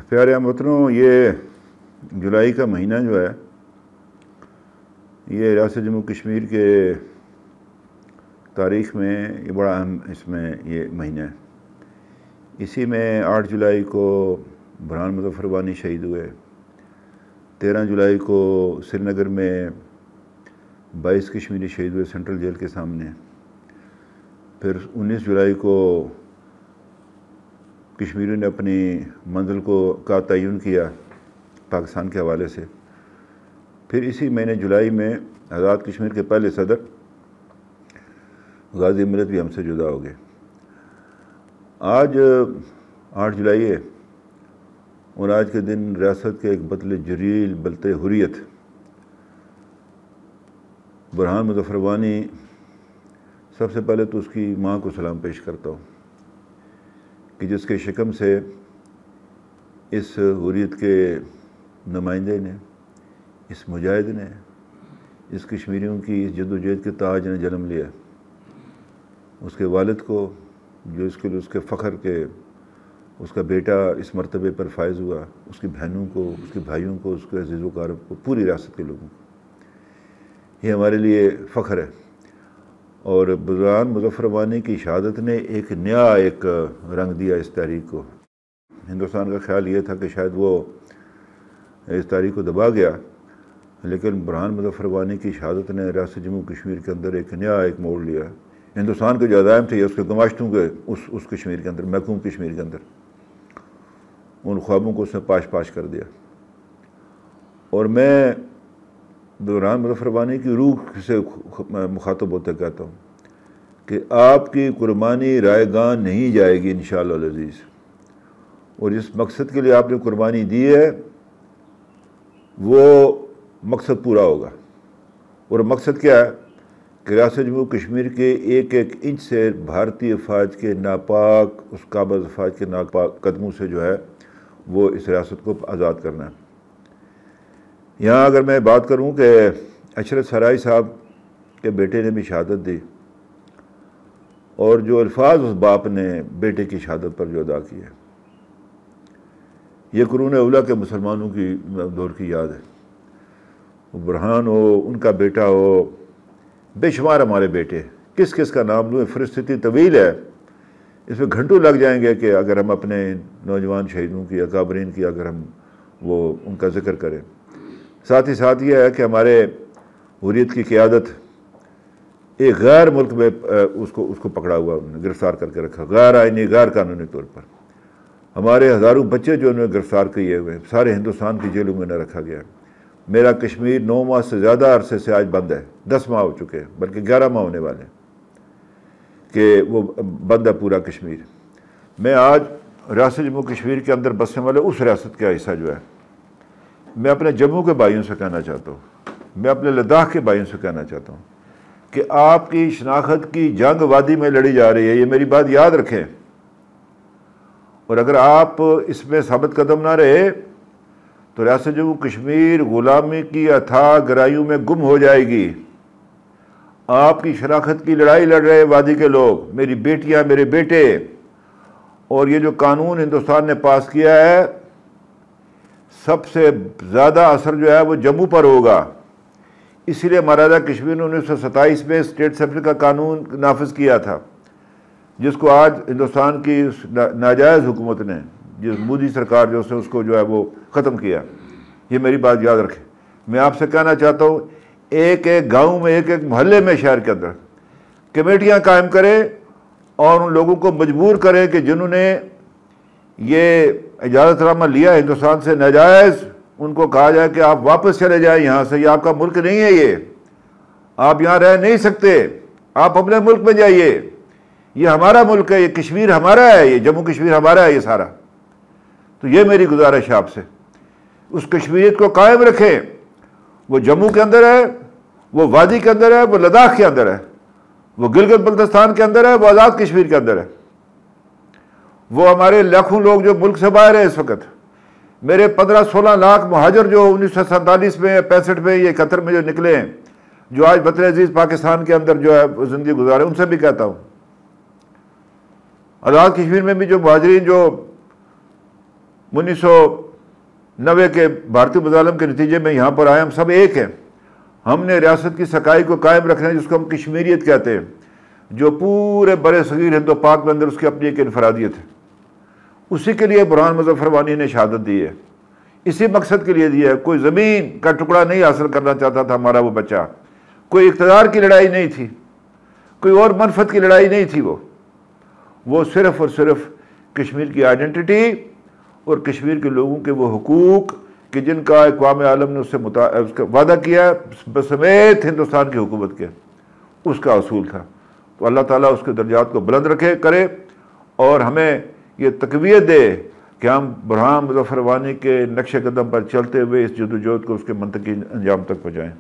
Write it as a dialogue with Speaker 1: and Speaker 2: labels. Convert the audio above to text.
Speaker 1: پیارے ہم وطنوں، یہ جولائی کا مہینہ جو ہے یہ ریاست جموں کشمیر کے تاریخ میں یہ بڑا اہم اس میں یہ مہینہ ہے۔ اسی میں 8 جولائی کو برہان مظفر وانی شہید ہوئے، 13 جولائی کو سری نگر میں 22 کشمیری شہید ہوئے سینٹرل جیل کے سامنے، پھر 19 جولائی کو کشمیریوں نے اپنی منزل کا تعین کیا پاکستان کے حوالے سے، پھر اسی مہینے جولائی میں آزاد کشمیر کے پہلے صدر غازی ملت بھی ہم سے جدا ہو گئے۔ آج 8 جولائی ہے اور آج کے دن ریاست کے ایک بطل جلیل بلت حریت برہان مظفر وانی، سب سے پہلے تو اس کی ماں کو سلام پیش کرتا ہوں کہ جس کے شکم سے اس حریت کے نمائندے نے، اس مجاہد نے، اس کشمیریوں کی اس جد و جہد کے تاج نے جنم لیا، اس کے والد کو جو اس کے لیے اس کے فخر کے اس کا بیٹا اس مرتبے پر فائز ہوا، اس کی بہنوں کو، اس کے بھائیوں کو، اس کے عزیز و اقارب کو، پوری ریاست کے لوگوں کو، یہ ہمارے لیے فخر ہے۔ اور برہان مظفر وانی کی شہادت نے ایک نیا رنگ دیا اس تحریک کو۔ ہندوستان کا خیال یہ تھا کہ شاید وہ اس تحریک کو دبا گیا، لیکن برہان مظفر وانی کی شہادت نے ریاست جموں کشمیر کے اندر ایک نیا موڑ لیا۔ ہندوستان کے جو عزائم تھے اس کے گماشتوں کے اس کشمیر کے اندر، محکوم کشمیر کے اندر، ان خوابوں کو اس نے پاش کر دیا۔ اور میں برہان مظفر وانی کی روح سے مخاطب ہوتے کہتا ہوں کہ آپ کی قربانی رائے گاں نہیں جائے گی انشاءاللہ العزیز، اور جس مقصد کے لیے آپ نے قربانی دی ہے وہ مقصد پورا ہوگا۔ اور مقصد کیا ہے کہ ریاست جموں کشمیر کے ایک انچ سے بھارتی افواج کے ناپاک، اس قابض افواج کے ناپاک قدموں سے جو ہے وہ اس ریاست کو آزاد کرنا ہے۔ یہاں اگر میں بات کروں کہ عشرت سرائی صاحب کے بیٹے نے بھی شہادت دی، اور جو الفاظ اس باپ نے بیٹے کی شہادت پر جو ادا کیے، یہ قرون اولیٰ کے مسلمانوں کی دور کی یاد ہے۔ برہان ہو، ان کا بیٹا ہو، بے شمار ہمارے بیٹے، کس کس کا نام لوں، فہرست طویل ہے، اس میں گھنٹوں لگ جائیں گے کہ اگر ہم اپنے نوجوان شہیدوں کی، اکابرین کی اگر ہم ان کا ذکر کریں۔ ساتھ ہی ساتھ یہ ہے کہ ہمارے حریت کی قیادت ایک غیر ملک میں اس کو پکڑا ہوا، انہوں نے گرفتار کر کے رکھا، غیر آئینی، غیر قانونی طور پر۔ ہمارے ہزاروں بچے جو انہوں نے گرفتار کیے ہوئے سارے ہندوستان کی جیلوں میں نہ رکھا گیا۔ میرا کشمیر 9 ماہ سے زیادہ عرصے سے آج بند ہے، 10 ماہ ہو چکے ہیں، بلکہ 11 ماہ ہونے والے ہیں کہ وہ بند ہے پورا کشمیر۔ میں آج ریاست جموں کشمیر کے اندر بسنے والے اس ریاست کا حصہ جو ہے، میں اپنے جموں کے بھائیوں سے کہنا چاہتا ہوں، میں اپنے لداخ کے بھائیوں سے کہنا چاہتا ہوں کہ آپ کی شناخت کی جنگ وادی میں لڑی جا رہی ہے، یہ میری بات یاد رکھیں، اور اگر آپ اس میں ثابت قدم نہ رہے تو ریاست جموں کشمیر غلامی کی اتھاہ گہرائیوں میں گم ہو جائے گی۔ آپ کی شناخت کی لڑائی لڑ رہے وادی کے لوگ، میری بیٹیاں، میرے بیٹے، اور یہ جو قانون ہندوستان نے پاس کیا ہے، سب سے زیادہ اثر جو ہے وہ جموں پر ہوگا۔ اسی لیے مہاراجہ کشمیر نے 1927 میں اسٹیٹ اسمبلی کا قانون نافذ کیا تھا، جس کو آج ہندوستان کی ناجائز حکومت نے، جس مودی سرکار جو اس کو جو ہے وہ ختم کیا۔ یہ میری بات یاد رکھیں۔ میں آپ سے کہنا چاہتا ہوں، ایک گاؤں میں، ایک محلے میں، شہر کے اندر کمیٹیاں قائم کریں اور ان لوگوں کو مجبور کریں کہ جنہوں نے یہ اجازت نامہ لیا ہندوستان سے ناجائز، ان کو کہا جائے کہ آپ واپس چلے جائیں یہاں سے، یہ آپ کا ملک نہیں ہے، یہ آپ یہاں رہ نہیں سکتے، آپ اپنے ملک میں جائیے، یہ ہمارا ملک ہے، یہ کشمیر ہمارا ہے، یہ جموں کشمیر ہمارا ہے، یہ سارا۔ تو یہ میری گزارش ہے آپ سے، اس کشمیریت کو قائم رکھیں۔ وہ جموں کے اندر ہے، وہ وادی کے اندر ہے، وہ لداخ کے اندر ہے، وہ گلگت بلتستان کے اندر ہے، وہ آزاد کشمیر کے اندر ہے، وہ ہمارے لاکھوں لوگ جو ملک سے باہر ہیں اس وقت، میرے 15-16 لاکھ مہاجر جو 1947 میں، 65 میں، یہ 71 میں جو نکلے ہیں، جو آج وطن عزیز پاکستان کے اندر جو ہے زندگی گزارے، ان سے بھی کہتا ہوں، آزاد کشمیر میں بھی جو مہاجرین جو 1990 کے بھارتی مظالم کے نتیجے میں یہاں پر آئے، ہم سب ایک ہیں۔ ہم نے ریاست کی سکائی کو قائم رکھنا ہے، جس کو ہم کشمیریت کہتے ہیں، جو پورے برِ صغیر ہند و پاک میں اندر اس کی اپنی ایک انفرادیت ہے۔ اسی کے لیے برہان مظفر وانی نے شہادت دی ہے، اسی مقصد کے لیے دیا ہے۔ کوئی زمین کا ٹکڑا نہیں حاصل کرنا چاہتا تھا ہمارا وہ بچہ، کوئی اقتدار کی لڑائی نہیں تھی، کوئی اور منفعت کی لڑائی نہیں تھی، وہ صرف اور صرف کشمیر کی آئیڈینٹی اور کشمیر کے لوگوں کے وہ حقوق کہ جن کا اقوام عالم نے اس کا وعدہ کیا بسمیت ہندوستان کی حکومت کے، اس کا اصول تھا۔ تو اللہ تعالیٰ اس کے درجات کو بلند کرے اور ہمیں یہ تقویت دے کہ ہم برہان مظفر وانی کے نقش قدم پر چلتے ہوئے اس جدوجہد کو اس کے منطقی انجام تک پہنچائیں۔